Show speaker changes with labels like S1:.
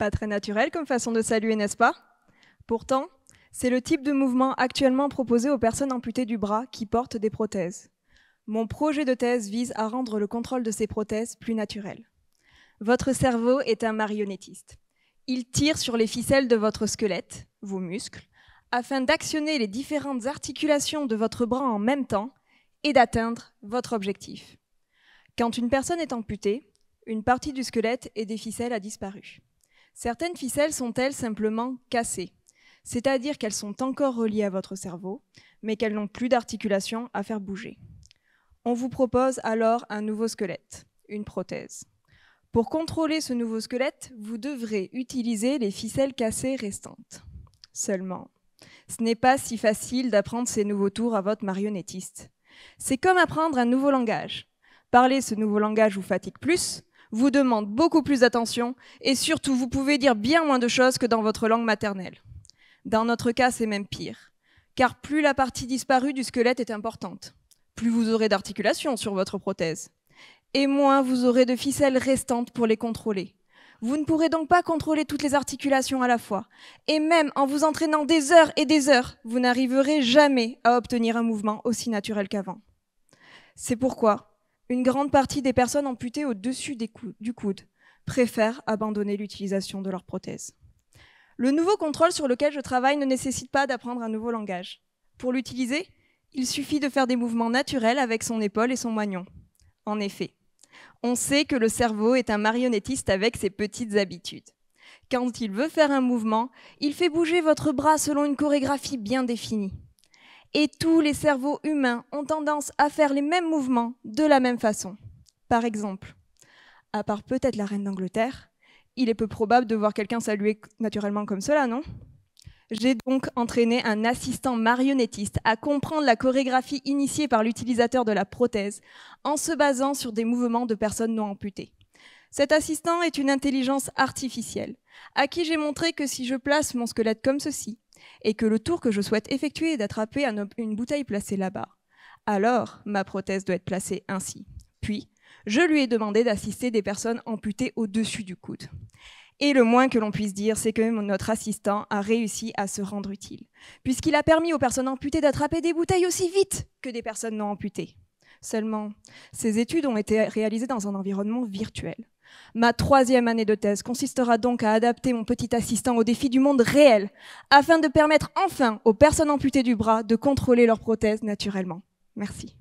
S1: Pas très naturel comme façon de saluer, n'est-ce pas? Pourtant, c'est le type de mouvement actuellement proposé aux personnes amputées du bras qui portent des prothèses. Mon projet de thèse vise à rendre le contrôle de ces prothèses plus naturel. Votre cerveau est un marionnettiste. Il tire sur les ficelles de votre squelette, vos muscles, afin d'actionner les différentes articulations de votre bras en même temps et d'atteindre votre objectif. Quand une personne est amputée, une partie du squelette et des ficelles a disparu. Certaines ficelles sont-elles simplement cassées, c'est-à-dire qu'elles sont encore reliées à votre cerveau, mais qu'elles n'ont plus d'articulation à faire bouger. On vous propose alors un nouveau squelette, une prothèse. Pour contrôler ce nouveau squelette, vous devrez utiliser les ficelles cassées restantes. Seulement, ce n'est pas si facile d'apprendre ces nouveaux tours à votre marionnettiste. C'est comme apprendre un nouveau langage. Parler ce nouveau langage vous fatigue plus, vous demande beaucoup plus d'attention et surtout, vous pouvez dire bien moins de choses que dans votre langue maternelle. Dans notre cas, c'est même pire, car plus la partie disparue du squelette est importante, plus vous aurez d'articulations sur votre prothèse, et moins vous aurez de ficelles restantes pour les contrôler. Vous ne pourrez donc pas contrôler toutes les articulations à la fois, et même en vous entraînant des heures et des heures, vous n'arriverez jamais à obtenir un mouvement aussi naturel qu'avant. C'est pourquoi une grande partie des personnes amputées au-dessus du coude préfèrent abandonner l'utilisation de leur prothèse. Le nouveau contrôle sur lequel je travaille ne nécessite pas d'apprendre un nouveau langage. Pour l'utiliser, il suffit de faire des mouvements naturels avec son épaule et son moignon. En effet, on sait que le cerveau est un marionnettiste avec ses petites habitudes. Quand il veut faire un mouvement, il fait bouger votre bras selon une chorégraphie bien définie. Et tous les cerveaux humains ont tendance à faire les mêmes mouvements de la même façon. Par exemple, à part peut-être la reine d'Angleterre, il est peu probable de voir quelqu'un saluer naturellement comme cela, non? J'ai donc entraîné un assistant marionnettiste à comprendre la chorégraphie initiée par l'utilisateur de la prothèse en se basant sur des mouvements de personnes non amputées. Cet assistant est une intelligence artificielle à qui j'ai montré que si je place mon squelette comme ceci et que le tour que je souhaite effectuer est d'attraper une bouteille placée là-bas, alors ma prothèse doit être placée ainsi. Puis, je lui ai demandé d'assister des personnes amputées au-dessus du coude. Et le moins que l'on puisse dire, c'est que notre assistant a réussi à se rendre utile, puisqu'il a permis aux personnes amputées d'attraper des bouteilles aussi vite que des personnes non amputées. Seulement, ces études ont été réalisées dans un environnement virtuel. Ma 3e année de thèse consistera donc à adapter mon petit assistant aux défis du monde réel, afin de permettre enfin aux personnes amputées du bras de contrôler leurs prothèses naturellement. Merci.